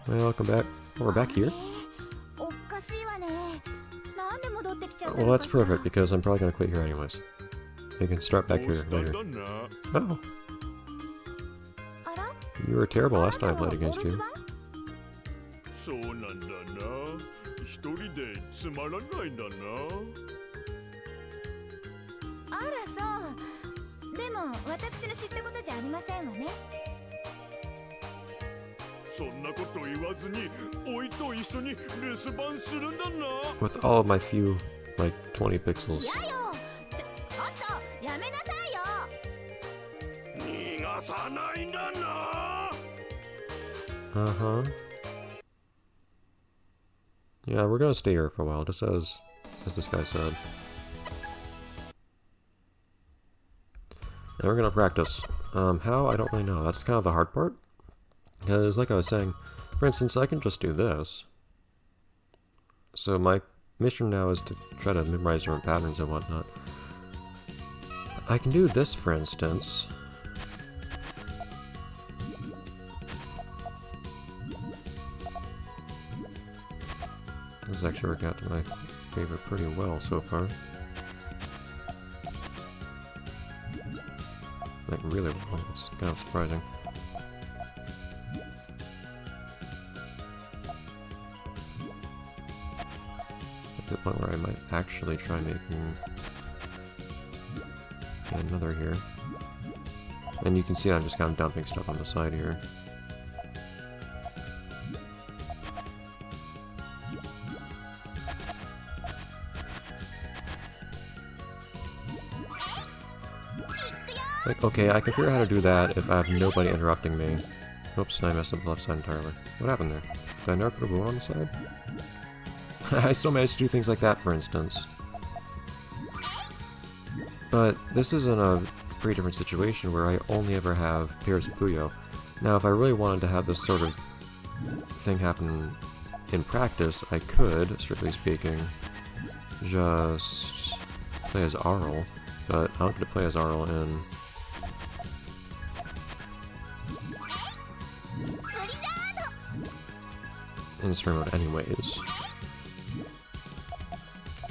Welcome back. Oh, we're back here? Well, that's perfect, because I'm probably going to quit here anyways. We can start back here later. Oh. You were terrible last time I played against you. With all of my few, like, 20 pixels. Uh-huh. Yeah, we're gonna stay here for a while, just as this guy said. And we're gonna practice. How? I don't really know. That's kind of the hard part. Because, like I was saying, for instance, I can just do this. So my mission now is to try to memorize different patterns and whatnot. I can do this, for instance. This has actually worked out to my favor pretty well so far. Like, really well. It's kind of surprising. To the point where I might actually try making another here. And you can see I'm just kind of dumping stuff on the side here. Like, okay, I can figure out how to do that if I have nobody interrupting me. Oops, I messed up the left side entirely. What happened there? Did I never put a balloon on the side? I still managed to do things like that, for instance. But this is in a pretty different situation where I only ever have pairs of Puyo. Now, if I really wanted to have this sort of thing happen in practice, I could, strictly speaking, just play as Arl. But I don't get to play as Arl in story mode anyways.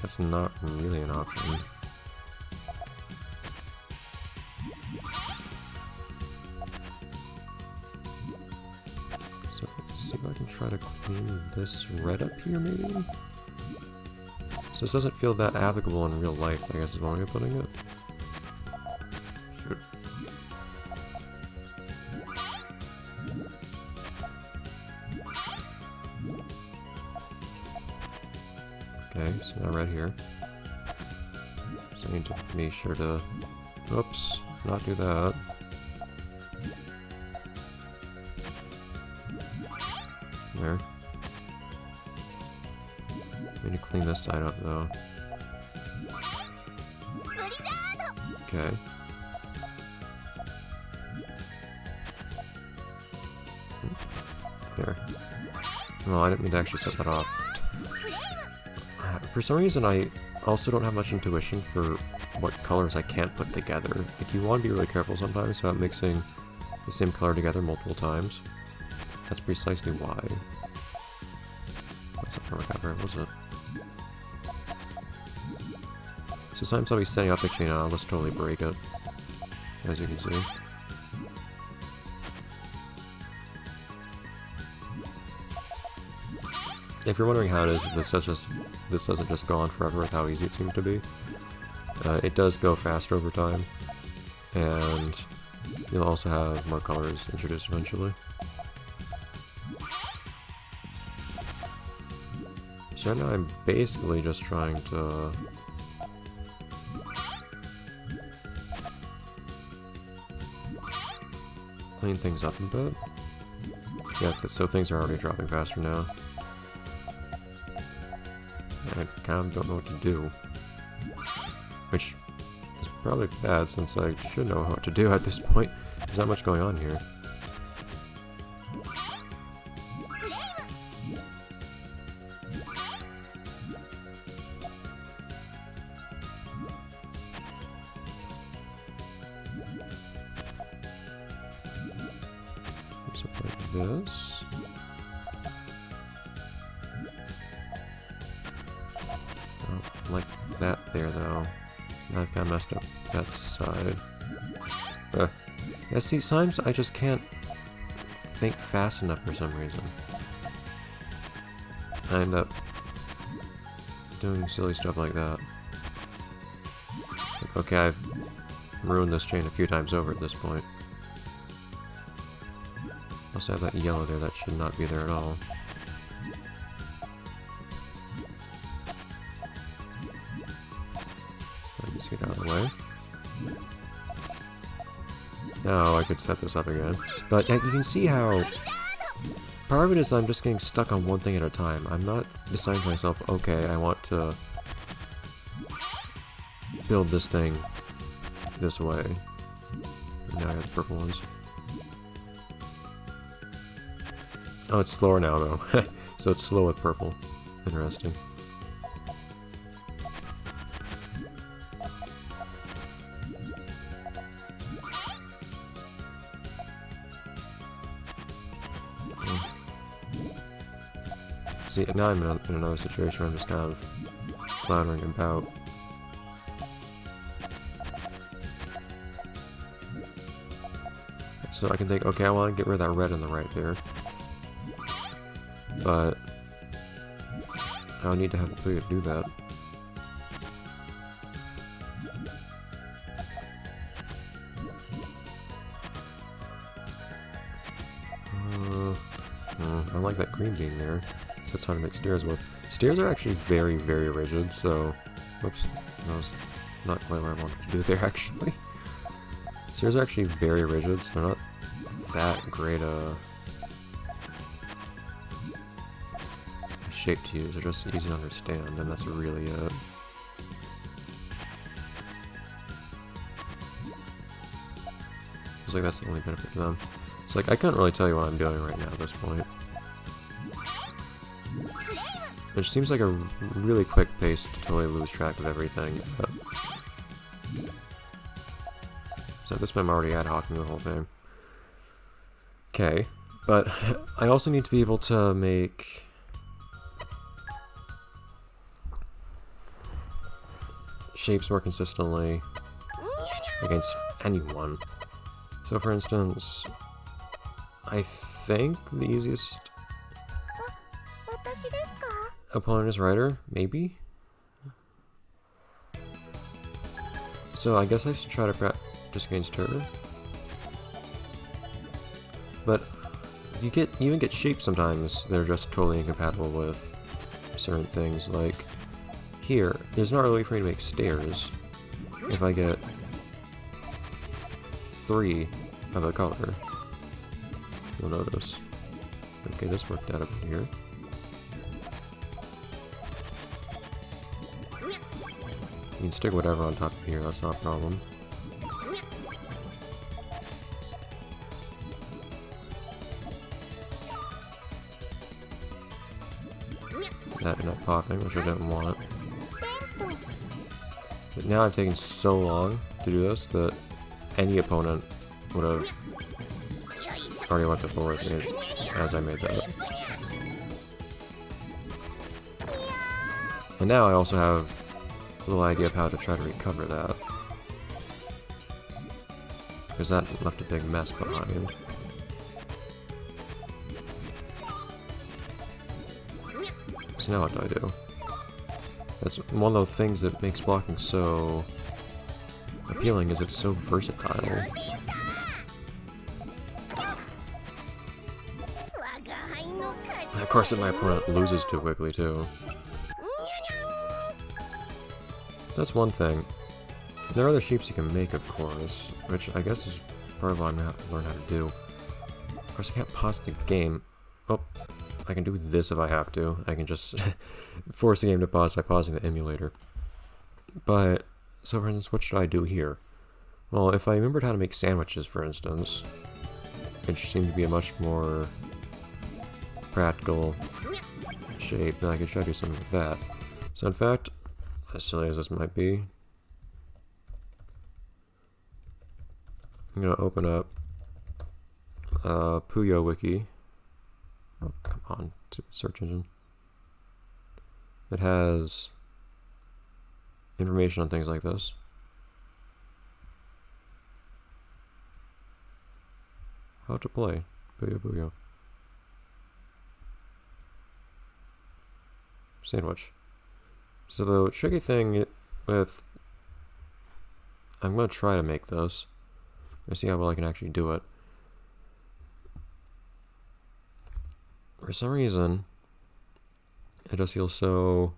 That's not really an option. So let's see if I can try to clean this red up here maybe? So this doesn't feel that applicable in real life, I guess is one way of putting it. Sure. Okay, so now right here. So I need to be sure to, oops, not do that. There. I need to clean this side up though. Okay. There. Well, I didn't mean to actually set that off. For some reason, I also don't have much intuition for what colors I can't put together. Like, you want to be really careful sometimes about mixing the same color together multiple times. That's precisely why. That's not gonna work out very, was it? So sometimes I'll be setting up a chain and I'll just totally break it, as you can see. If you're wondering how it is, this doesn't just go on forever with how easy it seems to be. It does go faster over time, and you'll also have more colors introduced eventually. So right now I'm basically just trying to clean things up a bit. Yeah, so things are already dropping faster now. I kind of don't know what to do. Which is probably bad, since I should know what to do at this point. There's not much going on here. So like this. that there, though. I've kind of messed up that side. Yeah, see, sometimes I just can't think fast enough for some reason. I end up doing silly stuff like that. Like, okay, I've ruined this chain a few times over at this point. Also have that yellow there, that should not be there at all. Let's get out of the way. Now I could set this up again. But you can see how part of it is I'm just getting stuck on one thing at a time. I'm not deciding to myself, okay, I want to build this thing this way. And now I got the purple ones. Oh, it's slower now though. So it's slow with purple. Interesting. See, now I'm in another situation where I'm just kind of floundering about. So I can think, okay, I want to get rid of that red on the right there. But I'll need to have the Puyo to do that. I like that green being there. So it's hard to make stairs with. Stairs are actually very, very rigid, so... Whoops. That was not quite what I wanted to do there, actually. Stairs are actually very rigid, so they're not that great a shape to use. They're just easy to understand, and that's really it. Feels like that's the only benefit to them. It's like, I couldn't really tell you what I'm doing right now at this point. Which seems like a really quick pace to totally lose track of everything, but... So at this point I'm already ad hocing the whole thing. Okay, but I also need to be able to make... shapes more consistently against anyone. So for instance, I think the easiest opponent is Ryder, maybe? So I guess I should try to practice against her. But you even get shapes sometimes that are just totally incompatible with certain things. Like here, there's not really a way for me to make stairs if I get 3 of a color. You'll notice. Okay, this worked out over here. You can stick whatever on top of here, that's not a problem. That ended up popping, which I didn't want. But now I've taken so long to do this that any opponent would have already went to forward as I made that. And now I also have a little idea of how to try to recover that. Because that left a big mess behind. So now what do I do? That's one of the things that makes blocking so appealing, is it's so versatile. Of course, if my opponent loses too quickly too. So that's one thing. There are other shapes you can make, of course, which I guess is part of what I'm going to have to learn how to do. Of course, I can't pause the game. Oh, I can do this if I have to. I can just force the game to pause by pausing the emulator. But, so for instance, what should I do here? Well, if I remembered how to make sandwiches, for instance, which seemed to be a much more practical shape, then I could try to do something like that. So in fact, as silly as this might be, I'm going to open up Puyo Wiki. Oh, come on, search engine. It has information on things like this. How to play Puyo Puyo. Sandwich. So the tricky thing with... I'm going to try to make this. Let's see how well I can actually do it. For some reason, it just feels so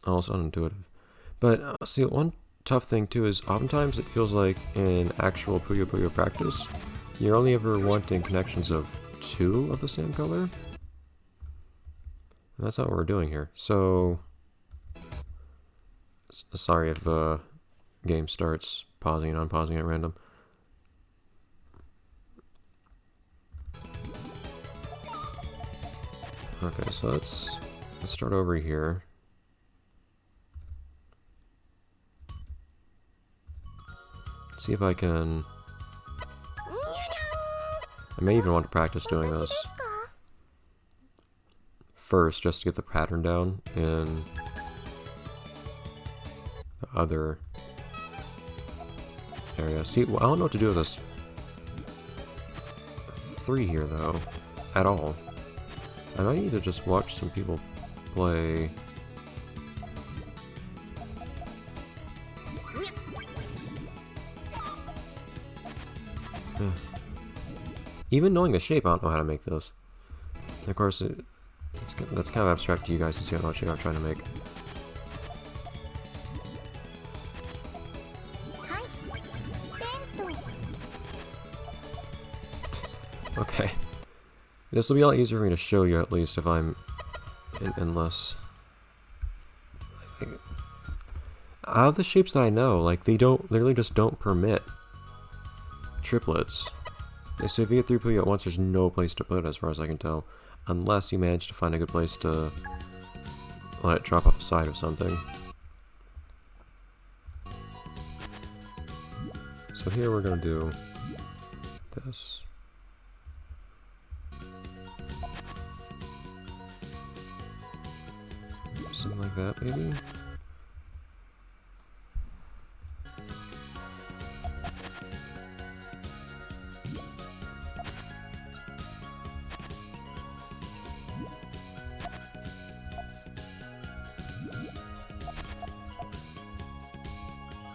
almost unintuitive. But see, one tough thing too is oftentimes it feels like in actual Puyo Puyo practice, you're only ever wanting connections of 2 of the same color. And that's not what we're doing here. So, sorry if the game starts pausing and unpausing at random. Okay, so let's start over here. See if I can... I may even want to practice doing this first, just to get the pattern down in the other area. See, well, I don't know what to do with this 3 here, though, at all. I might need to just watch some people play. Even knowing the shape, I don't know how to make this. Of course, that's kind of abstract to you guys, since you don't know what shape I'm trying to make. Okay. This will be a lot easier for me to show you, at least, if I'm... out of the shapes that I know, like, they really just don't permit triplets. So if you get 3 Puyo at once, there's no place to put it, as far as I can tell. Unless you manage to find a good place to let it drop off the side or something. So here we're gonna do this. Something like that, maybe?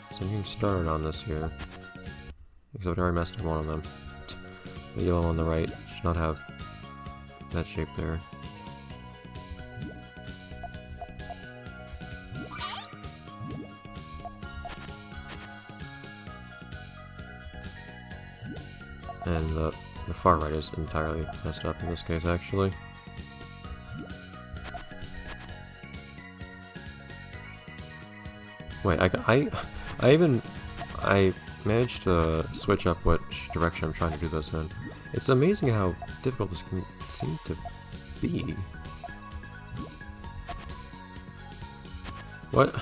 So I'm getting started on this here. Except I already messed up one of them. The yellow on the right should not have that shape there. And the far right is entirely messed up in this case, actually. Wait, I managed to switch up which direction I'm trying to do this in. It's amazing how difficult this can seem to be. What?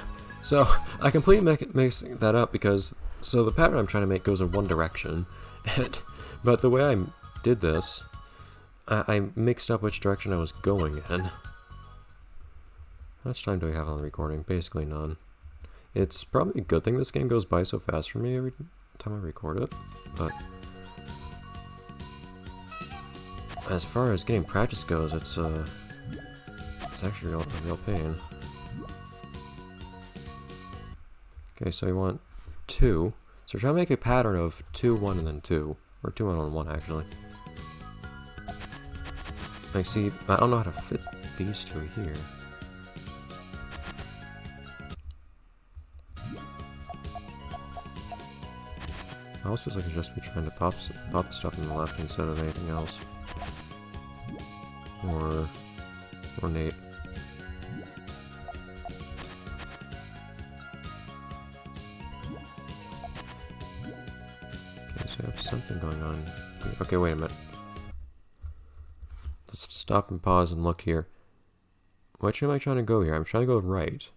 So, I completely mixed that up because, so the pattern I'm trying to make goes in one direction, but the way I did this, I mixed up which direction I was going in. How much time do I have on the recording? Basically none. It's probably a good thing this game goes by so fast for me every time I record it, but as far as getting practice goes, it's actually a real pain. Okay, so you want 2. So try to make a pattern of 2, 1, and then 2. Or 2, 1, 1, actually. Like, see, I don't know how to fit these 2 here. I almost feels like I should just be trying to pop stuff in the left instead of anything else. Or ornate. Okay, so I have something going on. Okay, wait a minute. Let's stop and pause and look here. Which way am I trying to go here? I'm trying to go right.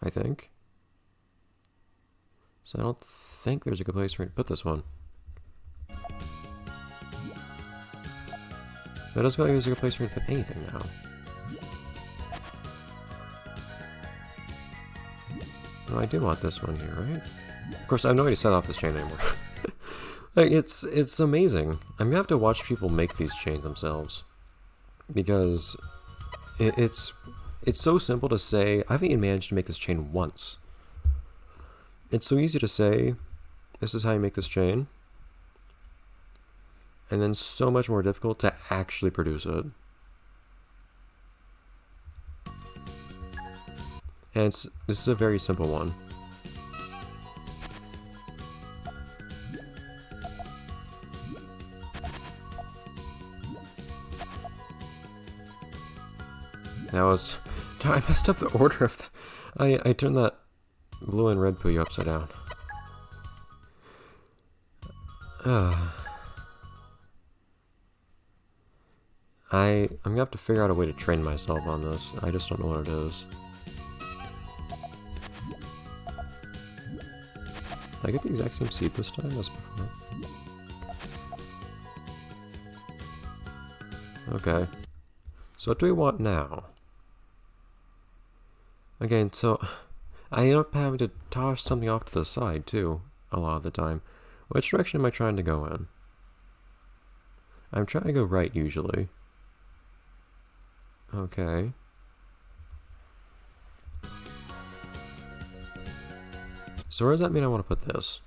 I think. So I don't think there's a good place for me to put this one. That doesn't feel like there's a good place for me to put anything now. No, I do want this one here, right? Of course, I have no way to set off this chain anymore. Like, it's amazing. I'm gonna have to watch people make these chains themselves. Because it's so simple to say. I haven't even managed to make this chain once. It's so easy to say, this is how you make this chain. And then so much more difficult to actually produce it. And this is a very simple one. That was... I messed up the order of the... I turned that blue and red Puyo upside down. I'm gonna have to figure out a way to train myself on this. I just don't know what it is. Did I get the exact same seed this time as before? Okay. So what do we want now? Again, so I end up having to toss something off to the side too, a lot of the time. Which direction am I trying to go in? I'm trying to go right usually. Okay. So where does that mean I want to put this?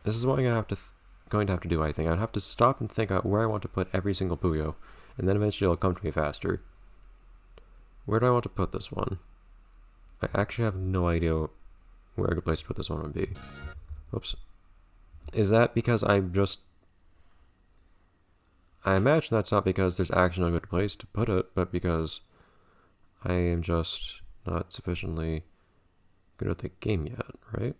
This is what I'm going to have to do, I think. I'd have to stop and think out where I want to put every single Puyo, and then eventually it'll come to me faster. Where do I want to put this one? I actually have no idea where a good place to put this one would be. Oops. Is that because I'm just... I imagine that's not because there's actually no good place to put it, but because I am just not sufficiently good at the game yet, right?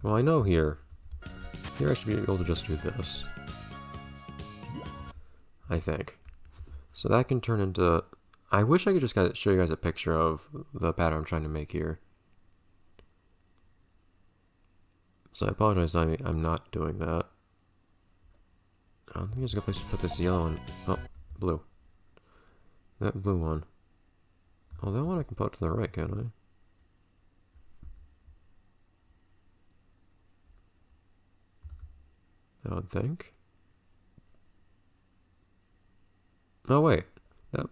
Well, I know here. Here I should be able to just do this. I think. So that can turn into... I wish I could just show you guys a picture of the pattern I'm trying to make here. So I apologize, I'm not doing that. I don't think there's a good place to put this yellow one. Oh, blue. That blue one. Oh, that one I can put to the right, can't I? I would think. Oh wait, that...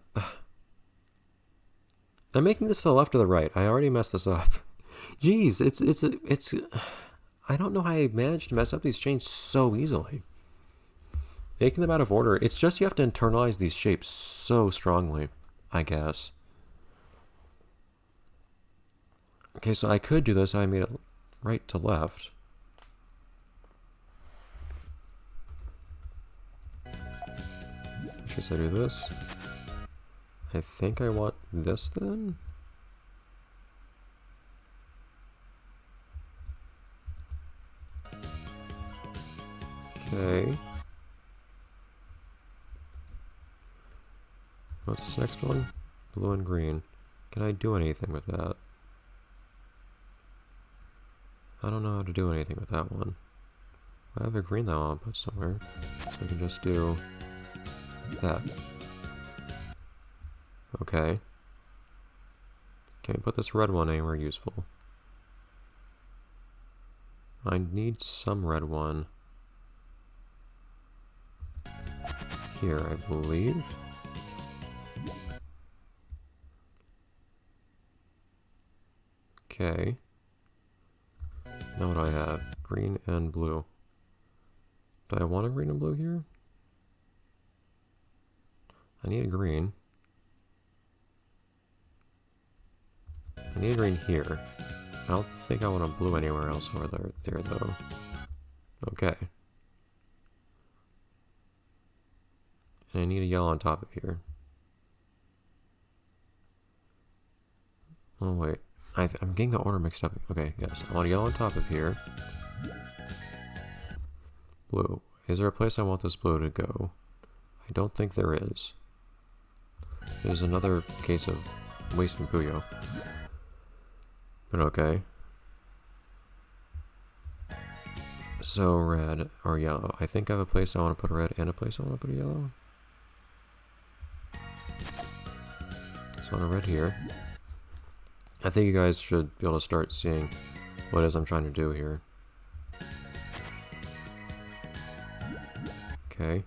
I'm making this to the left or the right. I already messed this up. Jeez, it's... I don't know how I managed to mess up these chains so easily. Making them out of order, it's just you have to internalize these shapes so strongly, I guess. Okay, so I could do this. I made it right to left. Should I do this? I think I want this then? Okay. What's this next one? Blue and green. Can I do anything with that? I don't know how to do anything with that one. I have a green that I want to put somewhere. So I can just do that. Okay. Can I put this red one anywhere useful? I need some red one here, I believe. Okay. Now what do I have? Green and blue. Do I want a green and blue here? I need a green. I need a green here. I don't think I want a blue anywhere else over there though. Okay. And I need a yellow on top of here. Oh wait. I'm getting the order mixed up. Okay, yes. I want a yellow on top of here. Blue. Is there a place I want this blue to go? I don't think there is. There's another case of wasting Puyo. But okay. So red or yellow. I think I have a place I want to put a red and a place I want to put a yellow. So spawn a red here. I think you guys should be able to start seeing what it is I'm trying to do here. Okay.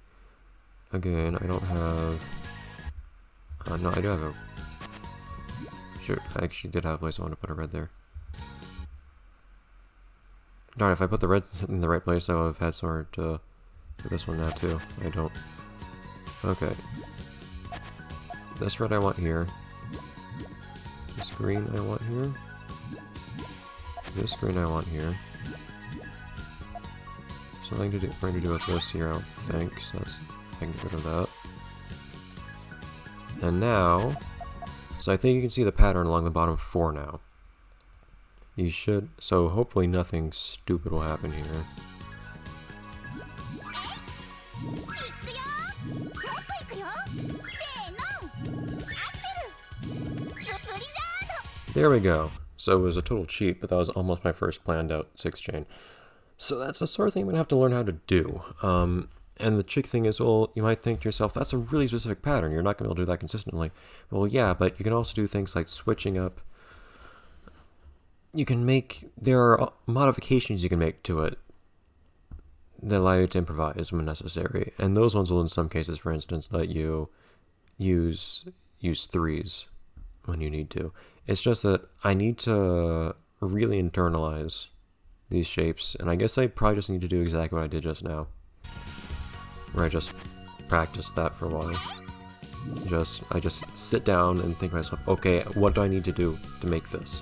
Again, I don't have... no, I do have a... Shoot, I actually did have a place I want to put a red there. Darn, if I put the red in the right place, I would have had somewhere to put this one now too. I don't. Okay. This red I want here. This green I want here. This green I want here. Something to do, going to do with this here, I don't think, so that's, I can get rid of that. And now, so I think you can see the pattern along the bottom 4 now. You should, so hopefully nothing stupid will happen here. There we go. So it was a total cheat, but that was almost my first planned out 6 chain. So that's the sort of thing I'm going to have to learn how to do. And the trick thing is, well, you might think to yourself, that's a really specific pattern. You're not going to be able to do that consistently. Well, yeah, but you can also do things like switching up. You can make, there are modifications you can make to it that allow you to improvise when necessary. And those ones will, in some cases, for instance, let you use 3s when you need to. It's just that I need to really internalize these shapes, and I guess I probably just need to do exactly what I did just now, where I just practiced that for a while. I just sit down and think to myself, okay, what do I need to do to make this?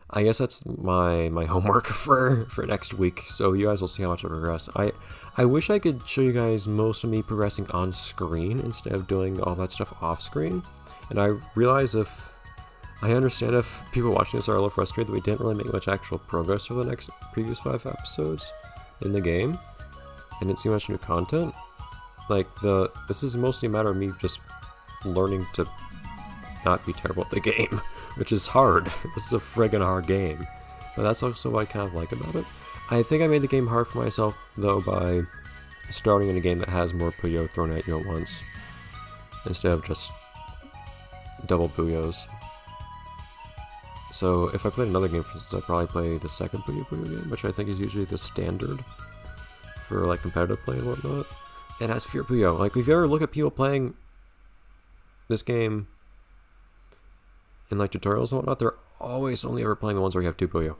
I guess that's my homework for next week, so you guys will see how much I progress. I wish I could show you guys most of me progressing on screen instead of doing all that stuff off screen, and I realize I understand if people watching this are a little frustrated that we didn't really make much actual progress for the previous 5 episodes in the game. I didn't see much new content. Like, this is mostly a matter of me just learning to not be terrible at the game, which is hard. This is a friggin' hard game. But that's also what I kind of like about it. I think I made the game hard for myself, though, by starting in a game that has more Puyo thrown at you at once, instead of just double Puyos. So if I played another game, for instance, I'd probably play the second Puyo game, which I think is usually the standard for like competitive play and whatnot. It has fewer Puyo. Like, if you ever look at people playing this game in like tutorials and whatnot, they're always only ever playing the ones where you have 2 Puyo,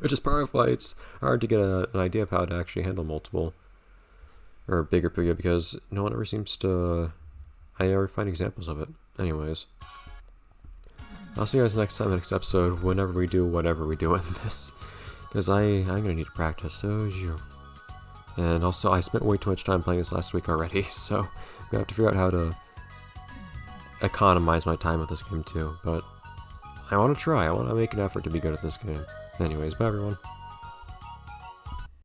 which is part of why it's hard to get an idea of how to actually handle multiple or bigger Puyo, because no one ever seems to. I never find examples of it. Anyways. I'll see you guys next time in the next episode, whenever we do whatever we do in this. Because I'm going to need to practice, so... And also, I spent way too much time playing this last week already, so I'm going to have to figure out how to economize my time with this game too. But I want to try, I want to make an effort to be good at this game. Anyways, bye everyone.